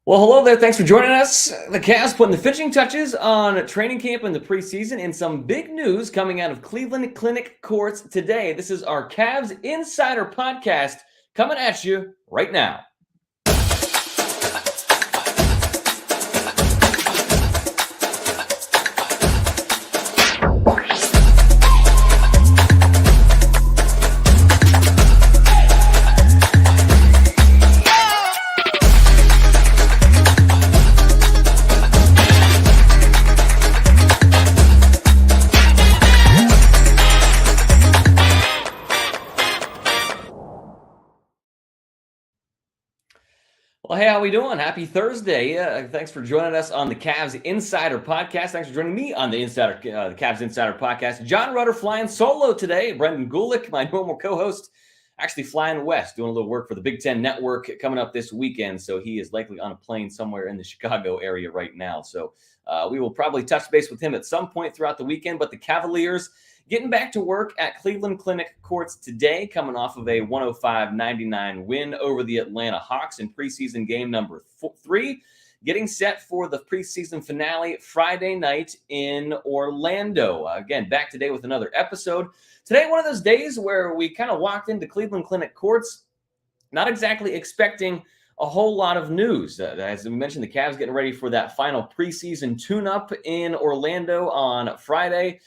Well, hello there. Thanks for joining us. The Cavs putting the finishing touches on training camp in the preseason, and some big news coming out of Cleveland Clinic courts today. This is our Cavs Insider podcast coming at you right now. Well, hey, how we doing? Happy Thursday. Thanks for joining us on the Cavs Insider Podcast. Thanks for joining me on the Cavs Insider Podcast. John Rutter flying solo today. Brendan Gulick, my normal co-host, actually flying west, doing a little work for the Big Ten Network coming up this weekend. So he is likely on a plane somewhere in the Chicago area right now. So we will probably touch base with him at some point throughout the weekend. But the Cavaliers getting back to work at Cleveland Clinic courts today, coming off of a 105-99 win over the Atlanta Hawks in preseason game number 3, getting set for the preseason finale Friday night in Orlando. Again, back today with another episode. Today, one of those days where we kind of walked into Cleveland Clinic courts, not exactly expecting a whole lot of news. As we mentioned, the Cavs getting ready for that final preseason tune-up in Orlando on Friday.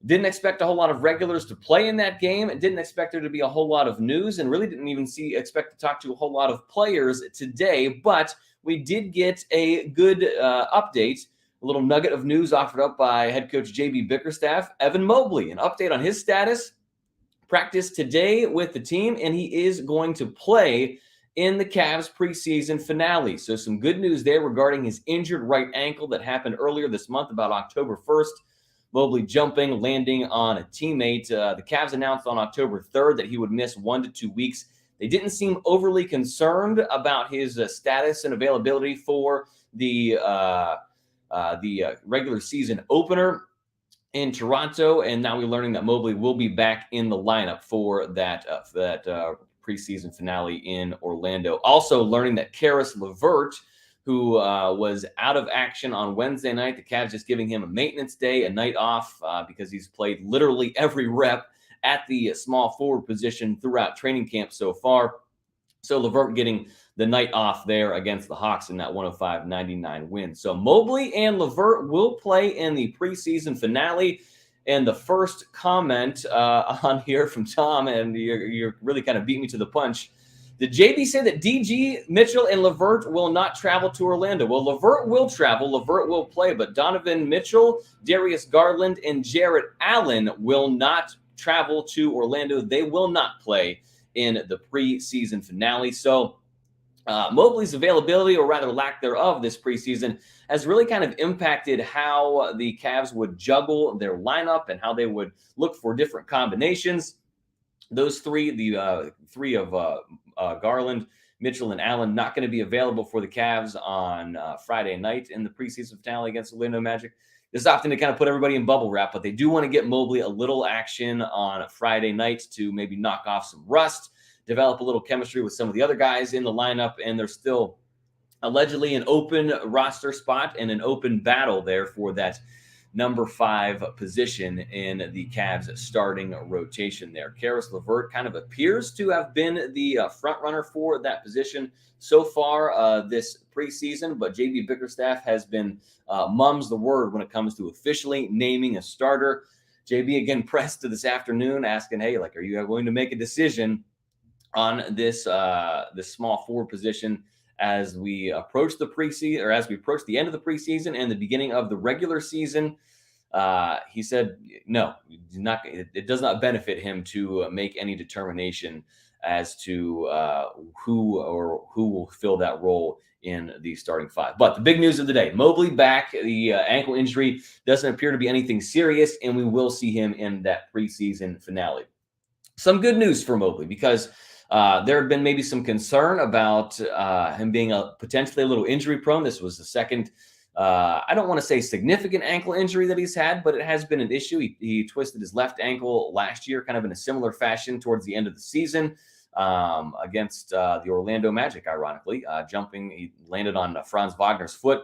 Didn't expect a whole lot of regulars to play in that game. Didn't expect there to be a whole lot of news, and really didn't even expect to talk to a whole lot of players today. But we did get a good update, a little nugget of news offered up by head coach JB Bickerstaff. Evan Mobley, an update on his status. Practiced today with the team, and he is going to play in the Cavs preseason finale. So some good news there regarding his injured right ankle that happened earlier this month, about October 1st. Mobley jumping, landing on a teammate. The Cavs announced on October 3rd that he would miss 1 to 2 weeks. They didn't seem overly concerned about his status and availability for the regular season opener in Toronto. And now we're learning that Mobley will be back in the lineup for that preseason finale in Orlando. Also learning that Caris LeVert, who was out of action on Wednesday night. The Cavs just giving him a maintenance day, a night off, because he's played literally every rep at the small forward position throughout training camp so far. So LeVert getting the night off there against the Hawks in that 105-99 win. So Mobley and LeVert will play in the preseason finale. And the first comment on here from Tom, and you're really kind of beat me to the punch. Did JB say that DG, Mitchell, and LeVert will not travel to Orlando? Well, LeVert will travel. LeVert will play, but Donovan Mitchell, Darius Garland, and Jarrett Allen will not travel to Orlando. They will not play in the preseason finale. So Mobley's availability, or rather lack thereof, this preseason has really kind of impacted how the Cavs would juggle their lineup and how they would look for different combinations. Those three, the three of Garland, Mitchell, and Allen, not going to be available for the Cavs on Friday night in the preseason finale against the Orlando Magic. This is often to kind of put everybody in bubble wrap, but they do want to get Mobley a little action on Friday night to maybe knock off some rust, develop a little chemistry with some of the other guys in the lineup, and there's still allegedly an open roster spot and an open battle there for that number 5 position in the Cavs starting rotation there. Caris LeVert kind of appears to have been the front runner for that position so far this preseason, but JB Bickerstaff has been mum's the word when it comes to officially naming a starter. JB again pressed to this afternoon asking, hey, like, are you going to make a decision on this small forward position as we approach the preseason, or as we approach the end of the preseason and the beginning of the regular season? He said, no, it does not benefit him to make any determination as to who will fill that role in the starting 5. But the big news of the day, Mobley back. The ankle injury doesn't appear to be anything serious, and we will see him in that preseason finale. Some good news for Mobley, because there had been maybe some concern about him being potentially a little injury prone. This was the second, I don't want to say significant ankle injury that he's had, but it has been an issue. He twisted his left ankle last year, kind of in a similar fashion towards the end of the season. against the Orlando Magic, ironically. He landed on Franz Wagner's foot,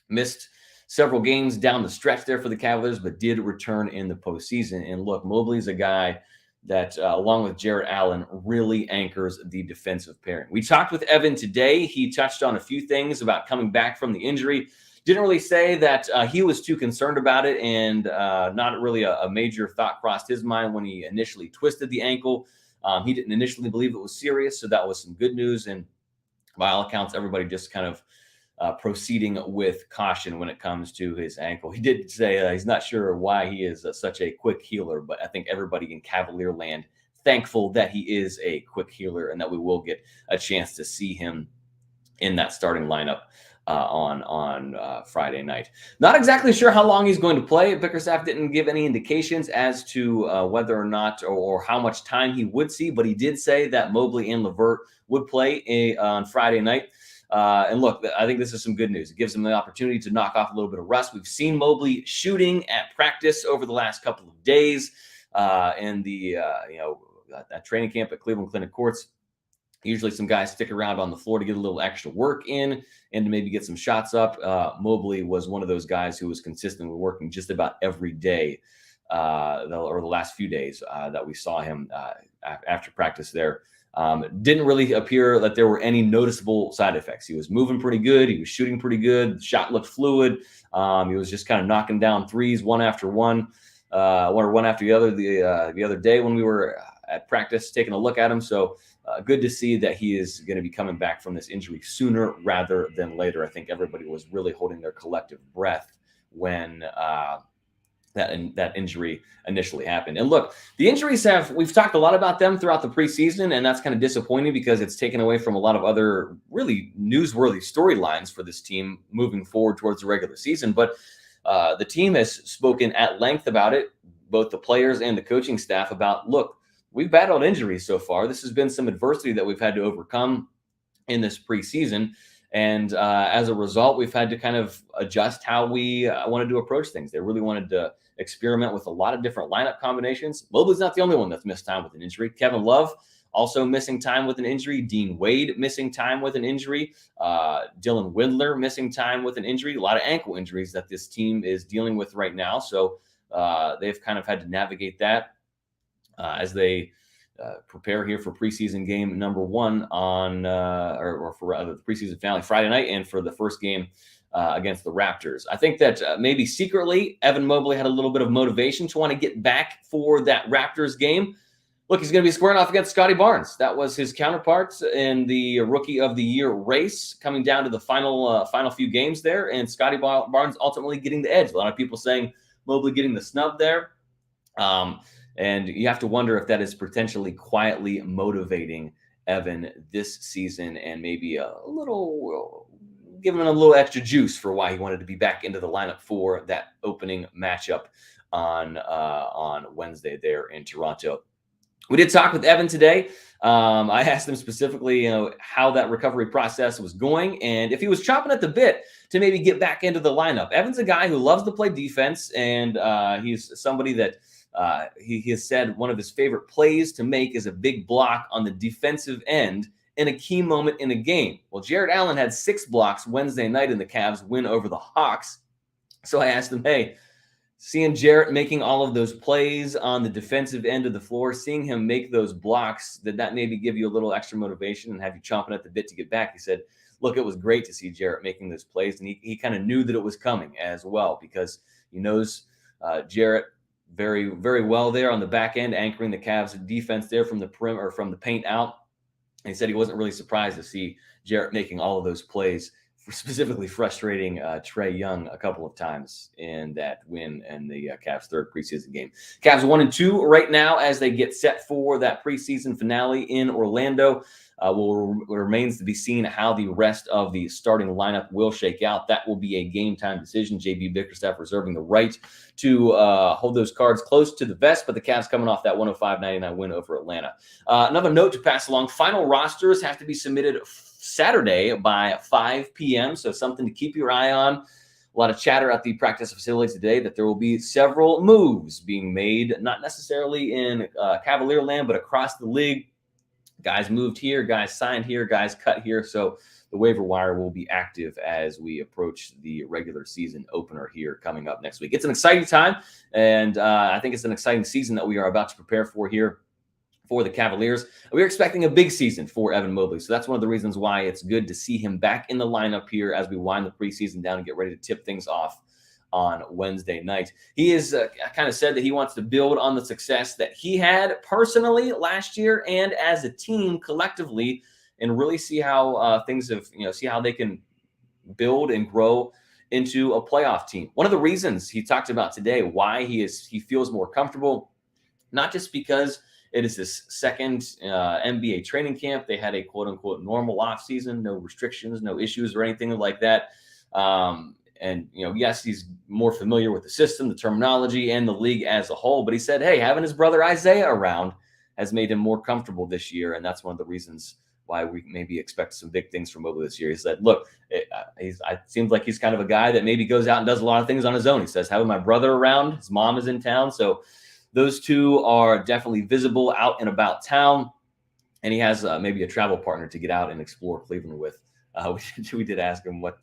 missed several games down the stretch there for the Cavaliers, but did return in the postseason. And look, Mobley's a guy that, along with Jarrett Allen, really anchors the defensive pairing. We talked with Evan today. He touched on a few things about coming back from the injury. Didn't really say that he was too concerned about it, and not really a major thought crossed his mind when he initially twisted the ankle. He didn't initially believe it was serious, so that was some good news. And by all accounts, everybody just kind of proceeding with caution when it comes to his ankle. He did say he's not sure why he is such a quick healer, but I think everybody in Cavalier land thankful that he is a quick healer and that we will get a chance to see him in that starting lineup on Friday night. Not exactly sure how long he's going to play. Bickerstaff didn't give any indications as to whether or not or how much time he would see, but he did say that Mobley and LeVert would play on Friday night. And look, I think this is some good news. It gives them the opportunity to knock off a little bit of rust. We've seen Mobley shooting at practice over the last couple of days in the that training camp at Cleveland Clinic Courts. Usually some guys stick around on the floor to get a little extra work in and to maybe get some shots up. Mobley was one of those guys who was consistently working just about every day or the last few days that we saw him after practice there. Didn't really appear that there were any noticeable side effects. He was moving pretty good. He was shooting pretty good. The shot looked fluid. He was just kind of knocking down threes one after one, or one after the other. The other day when we were at practice taking a look at him. So good to see that he is going to be coming back from this injury sooner rather than later. I think everybody was really holding their collective breath when that injury initially happened. And look, the injuries we've talked a lot about them throughout the preseason, and that's kind of disappointing because it's taken away from a lot of other really newsworthy storylines for this team moving forward towards the regular season. But the team has spoken at length about it, both the players and the coaching staff, about, look, we've battled injuries so far. This has been some adversity that we've had to overcome in this preseason. And as a result, we've had to kind of adjust how we wanted to approach things. They really wanted to experiment with a lot of different lineup combinations. Mobley's not the only one that's missed time with an injury. Kevin Love also missing time with an injury. Dean Wade missing time with an injury. Dylan Windler missing time with an injury. A lot of ankle injuries that this team is dealing with right now. So they've kind of had to navigate that as they prepare here for preseason game number one or for the preseason finale Friday night, and for the first game against the Raptors. I think that maybe secretly Evan Mobley had a little bit of motivation to want to get back for that Raptors game. Look, he's going to be squaring off against Scotty Barnes. That was his counterpart in the Rookie of the Year race, coming down to the final few games there, and Scotty Barnes ultimately getting the edge. A lot of people saying Mobley getting the snub there. And you have to wonder if that is potentially quietly motivating Evan this season, and maybe giving him a little extra juice for why he wanted to be back into the lineup for that opening matchup on Wednesday there in Toronto. We did talk with Evan today. I asked him specifically, how that recovery process was going and if he was chomping at the bit to maybe get back into the lineup. Evan's a guy who loves to play defense, and he's somebody that he has said one of his favorite plays to make is a big block on the defensive end in a key moment in a game. Well, Jarrett Allen had 6 blocks Wednesday night in the Cavs win over the Hawks. So I asked him, hey, seeing Jarrett making all of those plays on the defensive end of the floor, seeing him make those blocks, did that maybe give you a little extra motivation and have you chomping at the bit to get back? He said, look, it was great to see Jarrett making those plays, and he kind of knew that it was coming as well, because he knows Jarrett very, very well there on the back end, anchoring the Cavs defense there from the perimeter, from the paint out. And he said he wasn't really surprised to see Jarrett making all of those plays, specifically frustrating Trae Young a couple of times in that win in the Cavs' third preseason game. Cavs 1-2 right now as they get set for that preseason finale in Orlando. Remains to be seen how the rest of the starting lineup will shake out. That will be a game-time decision. JB Bickerstaff reserving the right to hold those cards close to the vest, but the Cavs coming off that 105-99 win over Atlanta. Another note to pass along, final rosters have to be submitted Saturday by 5 p.m., so something to keep your eye on. A lot of chatter at the practice facility today that there will be several moves being made, not necessarily in Cavalier land, but across the league. guys moved here, guys signed here, guys cut here. So the waiver wire will be active as we approach the regular season opener here coming up next week. It's an exciting time, and I think it's an exciting season that we are about to prepare for here for the Cavaliers. We're expecting a big season for Evan Mobley. So that's one of the reasons why it's good to see him back in the lineup here as we wind the preseason down and get ready to tip things off on Wednesday night. He is kind of said that he wants to build on the success that he had personally last year and as a team collectively, and really see how things have, see how they can build and grow into a playoff team. One of the reasons he talked about today why he feels more comfortable, not just because it is this second NBA training camp. They had a quote unquote normal off season, no restrictions, no issues or anything like that. And, yes, he's more familiar with the system, the terminology, and the league as a whole. But he said, hey, having his brother Isaiah around has made him more comfortable this year. And that's one of the reasons why we maybe expect some big things from Mobley this year. He said, look, it seems like he's kind of a guy that maybe goes out and does a lot of things on his own. He says, having my brother around, his mom is in town. So those two are definitely visible out and about town. And he has maybe a travel partner to get out and explore Cleveland with. We did ask him what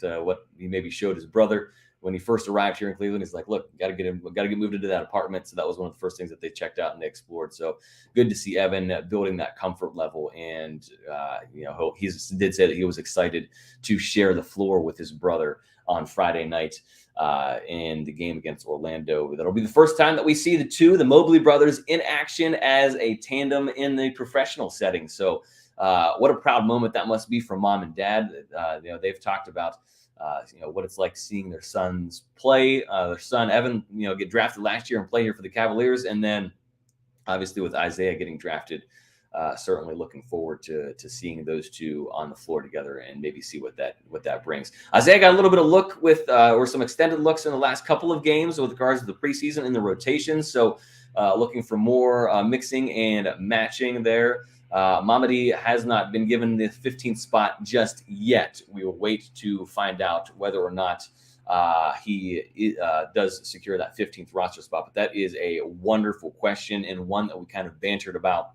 he maybe showed his brother when he first arrived here in Cleveland. He's like, look, got to get moved into that apartment. So that was one of the first things that they checked out and they explored. So good to see Evan building that comfort level. And, he did say that he was excited to share the floor with his brother on Friday night in the game against Orlando. That'll be the first time that we see the Mobley brothers in action as a tandem in the professional setting. So what a proud moment that must be for mom and dad. They've talked about, what it's like seeing their sons play. Their son, Evan, get drafted last year and play here for the Cavaliers. And then obviously with Isaiah getting drafted, certainly looking forward to seeing those two on the floor together and maybe see what that brings. Isaiah got a little bit of look with, or some extended looks in the last couple of games with regards to the preseason in the rotations. So looking for more mixing and matching there. Mobley has not been given the 15th spot just yet. We will wait to find out whether or not he does secure that 15th roster spot. But that is a wonderful question and one that we kind of bantered about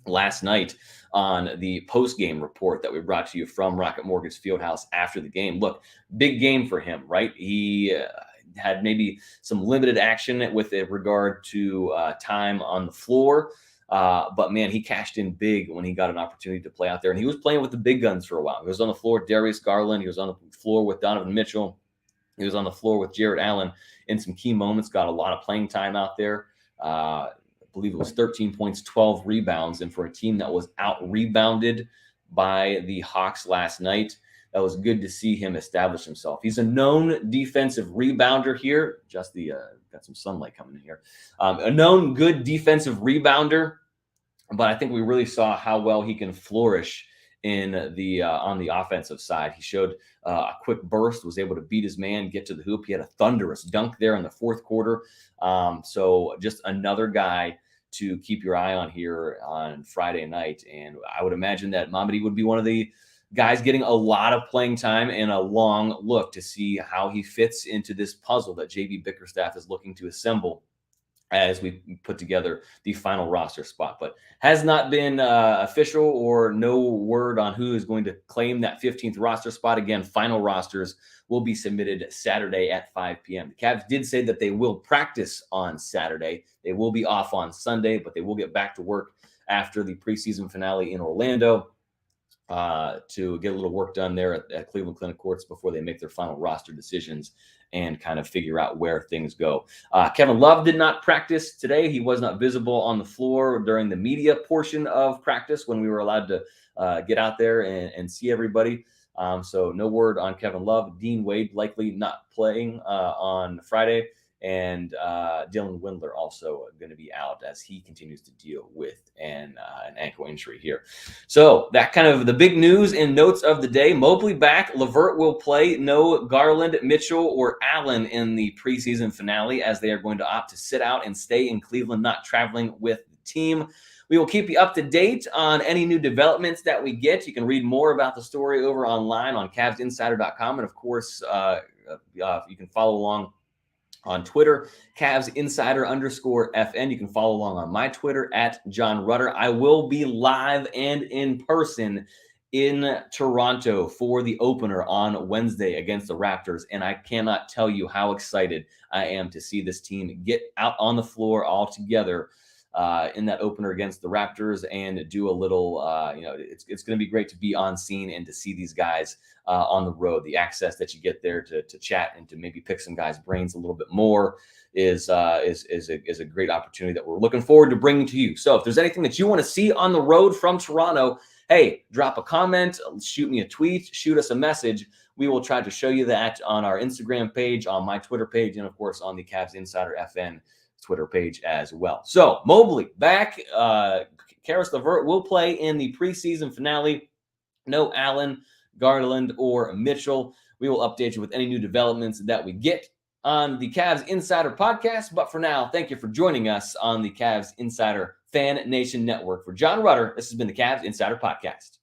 last night on the post-game report that we brought to you from Rocket Mortgage Fieldhouse after the game. Look, big game for him, right? He had maybe some limited action with regard to time on the floor. But man, he cashed in big when he got an opportunity to play out there. And he was playing with the big guns for a while. He was on the floor with Darius Garland. He was on the floor with Donovan Mitchell. He was on the floor with Jarrett Allen in some key moments, got a lot of playing time out there. I believe it was 13 points, 12 rebounds. And for a team that was out-rebounded by the Hawks last night, that was good to see him establish himself. He's a known defensive rebounder here. Just got some sunlight coming in here. A known good defensive rebounder. But I think we really saw how well he can flourish in the on the offensive side. He showed a quick burst, was able to beat his man, get to the hoop. He had a thunderous dunk there in the fourth quarter. So just another guy to keep your eye on here on Friday night. And I would imagine that Mobley would be one of the guys getting a lot of playing time and a long look to see how he fits into this puzzle that JB Bickerstaff is looking to assemble as we put together the final roster spot. But has not been official or no word on who is going to claim that 15th roster spot. Again, final rosters will be submitted Saturday at 5 p.m. The Cavs did say that they will practice on Saturday. They will be off on Sunday, but they will get back to work after the preseason finale in Orlando to get a little work done there at Cleveland Clinic Courts before they make their final roster decisions and kind of figure out where things go. Kevin Love did not practice today. He was not visible on the floor during the media portion of practice when we were allowed to get out there and see everybody. So no word on Kevin Love. Dean Wade likely not playing on Friday. And Dylan Windler also going to be out as he continues to deal with an ankle injury here. So that kind of the big news and notes of the day. Mobley back. LeVert will play. No Garland, Mitchell, or Allen in the preseason finale as they are going to opt to sit out and stay in Cleveland, not traveling with the team. We will keep you up to date on any new developments that we get. You can read more about the story over online on CavsInsider.com. And, of course, you can follow along On Twitter, Cavs Insider _FN. You can follow along on my Twitter at John Rutter. I will be live and in person in Toronto for the opener on Wednesday against the Raptors. And I cannot tell you how excited I am to see this team get out on the floor all together in that opener against the Raptors and do a little, it's going to be great to be on scene and to see these guys on the road. The access that you get there to chat and to maybe pick some guys' brains a little bit more is a great opportunity that we're looking forward to bringing to you. So if there's anything that you want to see on the road from Toronto, hey, drop a comment, shoot me a tweet, shoot us a message. We will try to show you that on our Instagram page, on my Twitter page, and of course on the Cavs Insider FN Twitter page as well. So Mobley back. Caris LeVert will play in the preseason finale. No Allen, Garland, or Mitchell. We will update you with any new developments that we get on the Cavs Insider podcast. But for now, thank you for joining us on the Cavs Insider FanNation Network. For John Rutter, this has been the Cavs Insider Podcast.